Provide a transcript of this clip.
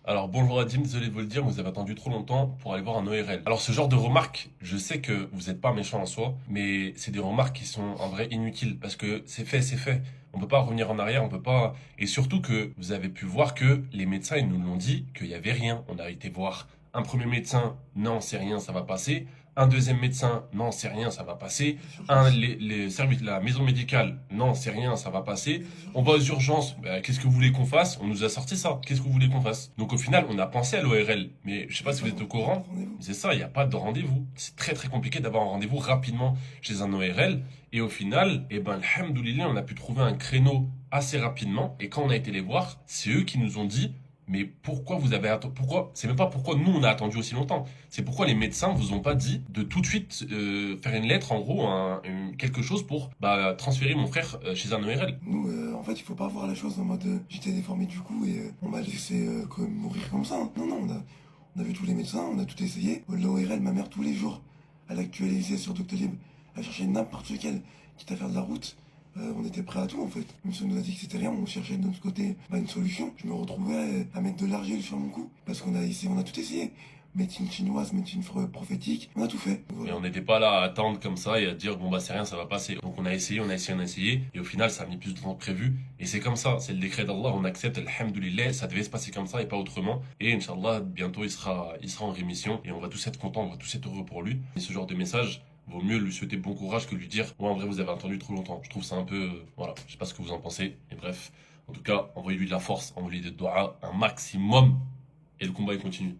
Alors bonjour Adim, désolé de vous le dire, vous avez attendu trop longtemps pour aller voir un ORL. Alors ce genre de remarques, je sais que vous n'êtes pas méchant en soi, mais c'est des remarques qui sont en vrai inutiles parce que c'est fait, c'est fait. On peut pas revenir en arrière, on peut pas. Et surtout que vous avez pu voir que les médecins ils nous l'ont dit qu'il y avait rien. On a été voir un premier médecin, non c'est rien, ça va passer. Un deuxième médecin, non c'est rien, ça va passer. Les services, la maison médicale, non c'est rien, ça va passer. On va aux urgences. Bah, qu'est-ce que vous voulez qu'on fasse? On nous a sorti ça. Qu'est-ce que vous voulez qu'on fasse? Donc au final, on a pensé à l'ORL. Mais je sais pas si vous êtes au courant. C'est ça, il n'y a pas de rendez-vous. C'est très très compliqué d'avoir un rendez-vous rapidement chez un ORL. Et au final, eh ben, alhamdoulilah, on a pu trouver un créneau assez rapidement. Et quand on a été les voir, c'est eux qui nous ont dit, mais pourquoi vous avez attendu, pourquoi, c'est même pas pourquoi nous on a attendu aussi longtemps. C'est pourquoi les médecins vous ont pas dit de tout de suite faire une lettre, en gros, quelque chose pour transférer mon frère chez un ORL. Nous, en fait, il faut pas voir la chose en mode j'étais déformé du coup et on m'a laissé mourir comme ça. Non, non, on a vu tous les médecins, on a tout essayé. L'ORL, ma mère, tous les jours, elle actualisait sur Doctolib, elle cherchait n'importe lequel, quitte à faire de la route. On était prêt à tout en fait. Même si on nous a dit que c'était rien, on cherchait de notre côté une solution. Je me retrouvais à mettre de l'argile sur mon cou parce qu'on a essayé, on a tout essayé. Médecine chinoise, médecine prophétique, on a tout fait. Et Voilà. on n'était pas là à attendre comme ça et à dire bon bah c'est rien, ça va passer. Donc on a essayé, on a essayé, on a essayé. Et au final, ça a mis plus de temps que prévu. Et c'est comme ça, c'est le décret d'Allah, on accepte, alhamdoulilah, ça devait se passer comme ça et pas autrement. Et Inch'Allah, bientôt il sera en rémission et on va tous être contents, on va tous être heureux pour lui. Et ce genre de message, vaut mieux lui souhaiter bon courage que lui dire ouais en vrai vous avez attendu trop longtemps. Je trouve ça un peu, voilà, je sais pas ce que vous en pensez. Et bref, en tout cas, envoyez-lui de la force, envoyez-lui des doigts un maximum et le combat il continue.